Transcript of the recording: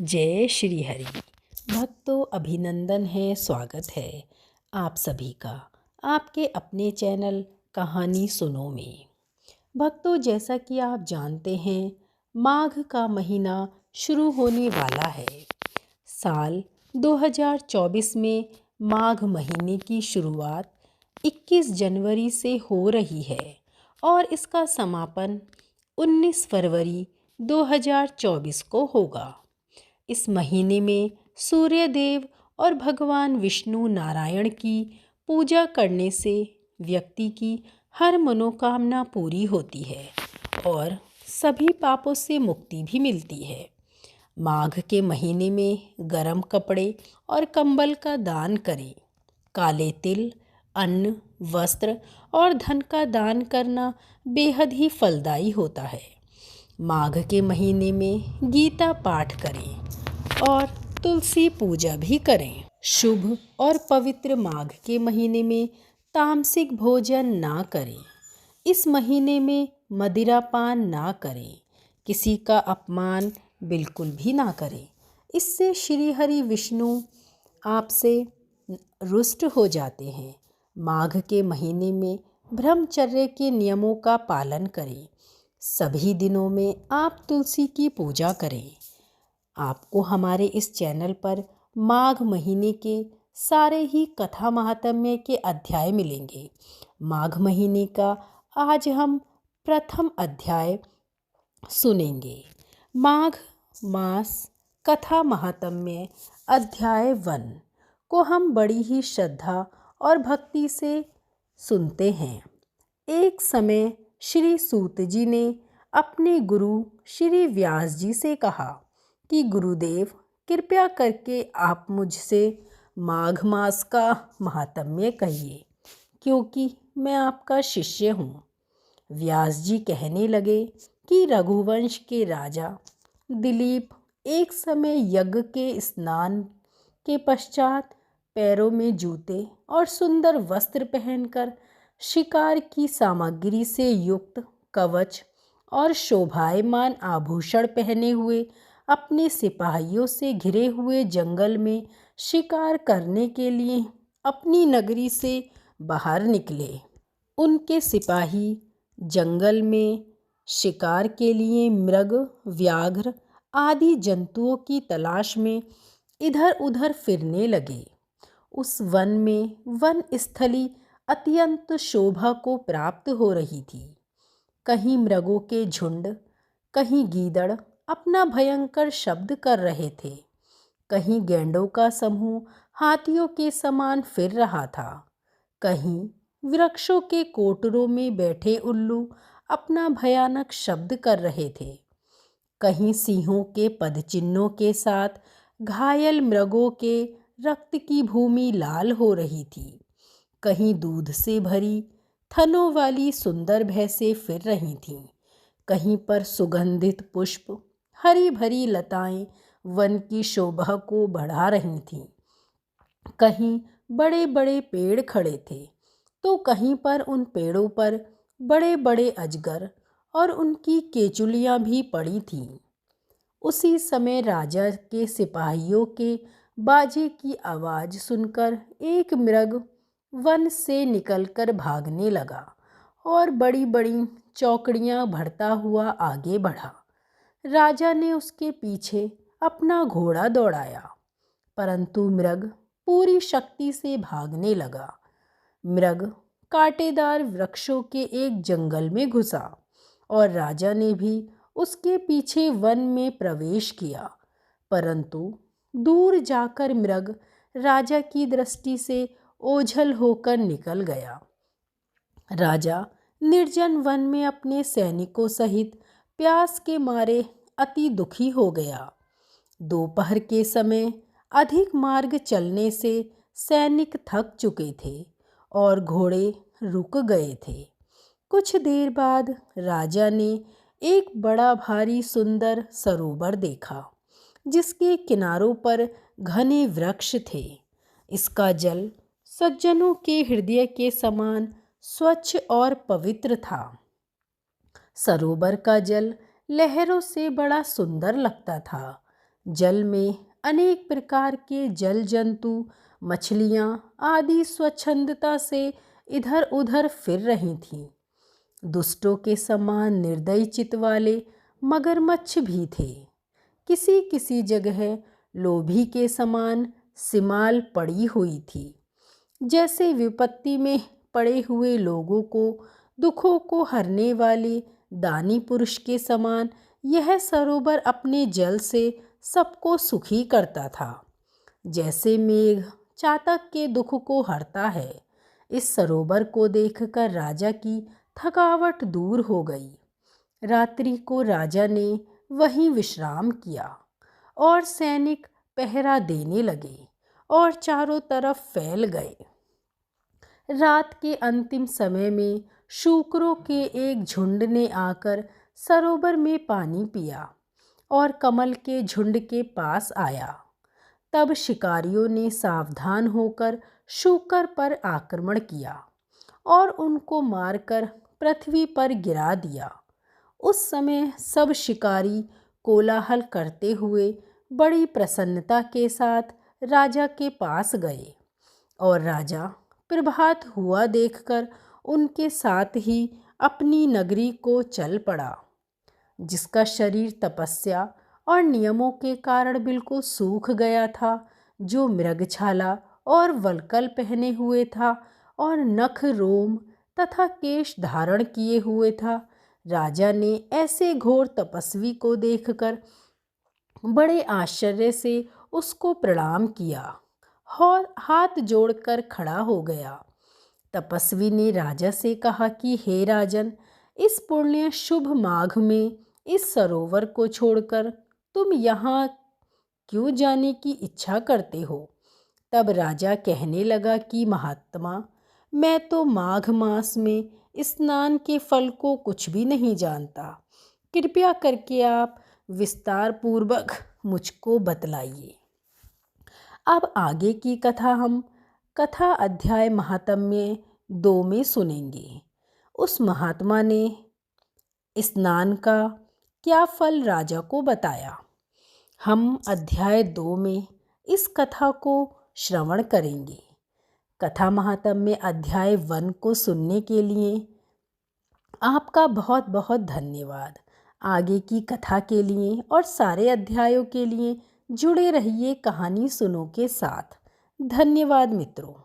जय श्री हरि। भक्तों, अभिनंदन है, स्वागत है आप सभी का आपके अपने चैनल कहानी सुनो में। भक्तों, जैसा कि आप जानते हैं, माघ का महीना शुरू होने वाला है। साल 2024 में माघ महीने की शुरुआत 21 जनवरी से हो रही है और इसका समापन 19 फरवरी 2024 को होगा। इस महीने में सूर्य देव और भगवान विष्णु नारायण की पूजा करने से व्यक्ति की हर मनोकामना पूरी होती है और सभी पापों से मुक्ति भी मिलती है। माघ के महीने में गर्म कपड़े और कंबल का दान करें। काले तिल, अन्न, वस्त्र और धन का दान करना बेहद ही फलदायी होता है। माघ के महीने में गीता पाठ करें और तुलसी पूजा भी करें। शुभ और पवित्र माघ के महीने में तामसिक भोजन ना करें। इस महीने में मदिरा पान ना करें। किसी का अपमान बिल्कुल भी ना करें। इससे श्री हरि विष्णु आपसे रुष्ट हो जाते हैं। माघ के महीने में ब्रह्मचर्य के नियमों का पालन करें। सभी दिनों में आप तुलसी की पूजा करें। आपको हमारे इस चैनल पर माघ महीने के सारे ही कथा महात्म्य के अध्याय मिलेंगे। माघ महीने का आज हम प्रथम अध्याय सुनेंगे। माघ मास कथा महात्म्य अध्याय 1 को हम बड़ी ही श्रद्धा और भक्ति से सुनते हैं। एक समय श्री सूत जी ने अपने गुरु श्री व्यास जी से कहा कि गुरुदेव, कृपया करके आप मुझसे माघ मास का महात्म्य कहिए, क्योंकि मैं आपका शिष्य हूँ। व्यास जी कहने लगे कि रघुवंश के राजा दिलीप एक समय यज्ञ के स्नान के पश्चात पैरों में जूते और सुंदर वस्त्र पहनकर शिकार की सामग्री से युक्त कवच और शोभायमान आभूषण पहने हुए अपने सिपाहियों से घिरे हुए जंगल में शिकार करने के लिए अपनी नगरी से बाहर निकले। उनके सिपाही जंगल में शिकार के लिए मृग, व्याघ्र आदि जंतुओं की तलाश में इधर उधर फिरने लगे। उस वन में वन स्थली अत्यंत शोभा को प्राप्त हो रही थी। कहीं मृगों के झुंड, कहीं गीदड़ अपना भयंकर शब्द कर रहे थे, कहीं गैंडों का समूह हाथियों के समान फिर रहा था, कहीं वृक्षों के कोटरों में बैठे उल्लू अपना भयानक शब्द कर रहे थे, कहीं सिंहों के पदचिन्हों के साथ घायल मृगों के रक्त की भूमि लाल हो रही थी, कहीं दूध से भरी थनों वाली सुंदर भैंसें फिर रही थीं, कहीं पर सुगंधित पुष्प, हरी भरी लताएं वन की शोभा को बढ़ा रही थीं। कहीं बड़े बड़े पेड़ खड़े थे तो कहीं पर उन पेड़ों पर बड़े बड़े अजगर और उनकी केचुलियां भी पड़ी थीं। उसी समय राजा के सिपाहियों के बाजे की आवाज़ सुनकर एक मृग वन से निकलकर भागने लगा और बड़ी बड़ी चौकड़ियां भरता हुआ आगे बढ़ा। राजा ने उसके पीछे अपना घोड़ा दौड़ाया, परंतु मृग पूरी शक्ति से भागने लगा। मृग कांटेदार वृक्षों के एक जंगल में घुसा और राजा ने भी उसके पीछे वन में प्रवेश किया, परंतु दूर जाकर मृग राजा की दृष्टि से ओझल होकर निकल गया। राजा निर्जन वन में अपने सैनिकों सहित प्यास के मारे अति दुखी हो गया। दोपहर के समय अधिक मार्ग चलने से सैनिक थक चुके थे और घोड़े रुक गए थे। कुछ देर बाद राजा ने एक बड़ा भारी सुंदर सरोवर देखा, जिसके किनारों पर घने वृक्ष थे। इसका जल सज्जनों के हृदय के समान स्वच्छ और पवित्र था। सरोवर का जल लहरों से बड़ा सुंदर लगता था। जल में अनेक प्रकार के जल जंतु, मछलियाँ आदि स्वच्छंदता से इधर उधर फिर रही थीं। दुष्टों के समान निर्दयी चित्त वाले मगरमच्छ भी थे। किसी किसी जगह लोभी के समान सिमाल पड़ी हुई थी। जैसे विपत्ति में पड़े हुए लोगों को दुखों को हरने वाले दानी पुरुष के समान यह सरोवर अपने जल से सबको सुखी करता था। जैसे मेघ चातक के दुख को हरता है, इस सरोवर को देखकर राजा की थकावट दूर हो गई। रात्रि को राजा ने वहीं विश्राम किया और सैनिक पहरा देने लगे और चारों तरफ फैल गए। रात के अंतिम समय में शूकरों के एक झुंड ने आकर सरोवर में पानी पिया और कमल के झुंड के पास आया। तब शिकारियों ने सावधान होकर शूकर पर आक्रमण किया और उनको मारकर पृथ्वी पर गिरा दिया। उस समय सब शिकारी कोलाहल करते हुए बड़ी प्रसन्नता के साथ राजा के पास गए और राजा प्रभात हुआ देखकर उनके साथ ही अपनी नगरी को चल पड़ा। जिसका शरीर तपस्या और नियमों के कारण बिल्कुल सूख गया था, जो मृगछाला और वल्कल पहने हुए था और नख रोम तथा केश धारण किए हुए था, राजा ने ऐसे घोर तपस्वी को देखकर बड़े आश्चर्य से उसको प्रणाम किया और हाथ जोड़कर खड़ा हो गया। तपस्वी ने राजा से कहा कि हे राजन, इस पुण्य शुभ माघ में इस सरोवर को छोड़कर तुम यहाँ क्यों जाने की इच्छा करते हो? तब राजा कहने लगा कि महात्मा, मैं तो माघ मास में स्नान के फल को कुछ भी नहीं जानता। कृपया करके आप विस्तार पूर्वक मुझको बतलाइए। अब आगे की कथा हम कथा अध्याय महात्म्य 2 में सुनेंगे। उस महात्मा ने स्नान का क्या फल राजा को बताया। हम अध्याय 2 में इस कथा को श्रवण करेंगे। कथा महात्म्य अध्याय 1 को सुनने के लिए आपका बहुत बहुत धन्यवाद। आगे की कथा के लिए और सारे अध्यायों के लिए जुड़े रहिए कहानी सुनो के साथ। धन्यवाद मित्रों।